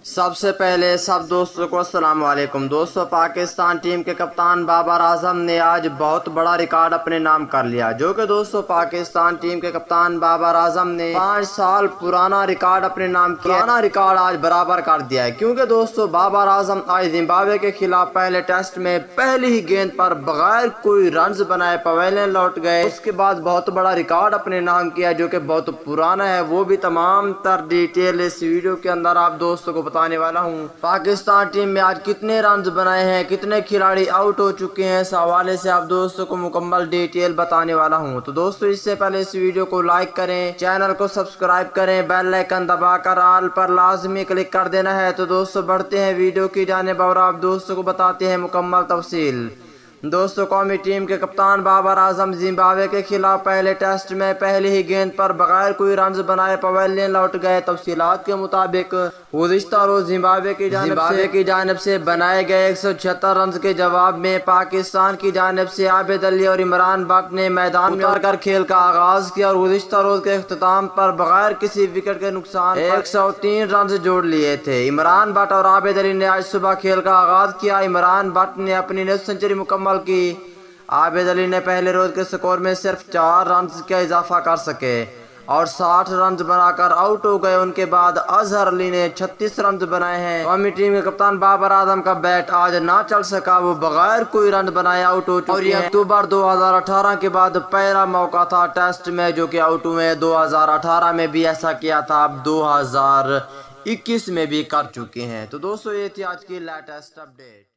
سب سے پہلے سب دوستوں کو السلام علیکم۔ دوستوں، پاکستان ٹیم کے کپتان بابر اعظم نے آج بہت بڑا ریکارڈ اپنے نام کر لیا، جو کہ دوستوں پاکستان ٹیم کے کپتان بابر اعظم نے 5 سال پرانا ریکارڈ اپنے نام کیا۔ پرانا ریکارڈ آج برابر کر دیا ہے، کیونکہ دوستوں بابر اعظم آج زمبابوے کے خلاف پہلے ٹیسٹ میں پہلی ہی گیند پر بغیر کوئی رنز بنائے پویلین لوٹ گئے۔ اس کے بعد بہت بڑا ریکارڈ اپنے نام کیا، جو کہ بہت پرانا ہے، وہ بھی تمام تر ڈیٹیل اس ویڈیو کے اندر آپ دوستوں کو بتانے والا ہوں۔ پاکستان ٹیم میں آج کتنے رنز بنائے ہیں، کتنے کھلاڑی آؤٹ ہو چکے ہیں، اس حوالے سے آپ دوستوں کو مکمل ڈیٹیل بتانے والا ہوں۔ تو دوستوں، اس سے پہلے اس ویڈیو کو لائک کریں، چینل کو سبسکرائب کریں، بیل آئیکن دبا کر آل پر لازمی کلک کر دینا ہے۔ تو دوستوں بڑھتے ہیں ویڈیو کی جانب اور آپ دوستوں کو بتاتے ہیں مکمل تفصیل۔ دوستوں، قومی ٹیم کے کپتان بابر اعظم زمبابوے کے خلاف پہلے ٹیسٹ میں پہلی ہی گیند پر بغیر کوئی رنز بنائے پویلین لوٹ گئے۔ تفصیلات کے مطابق گزشتہ روز زمبابوے کی جانب سے بنائے گئے 176 رنز کے جواب میں پاکستان کی جانب سے عابد علی اور عمران بٹ نے میدان میں اتر کر کھیل کا آغاز کیا اور گزشتہ روز کے اختتام پر بغیر کسی وکٹ کے نقصان 103 رنز جوڑ لیے تھے۔ عمران بٹ اور عابد علی نے آج صبح کھیل کا آغاز کیا۔ عمران بٹ نے اپنی نصف سنچری مکمل کی۔ عابد علی نے پہلے روز کے سکور میں صرف 4 رنز کا اضافہ کر سکے اور 60 رنز بنا کر آؤٹ ہو گئے۔ ان کے بعد اظہر علی نے 36 رنز بنائے ہیں۔ قومی ٹیم کے کپتان بابر اعظم کا بیٹ آج نہ چل سکا، وہ بغیر کوئی رن بنائے آؤٹ ہو چکے ہیں اور یہ اکتوبر 2018 کے بعد پہلا موقع تھا ٹیسٹ میں جو کہ آؤٹ ہوئے۔ 2018 میں بھی ایسا کیا تھا، اب 2021 میں بھی کر چکے ہیں۔ تو دوستو، یہ تھی آج کی لیٹسٹ اپڈیٹ۔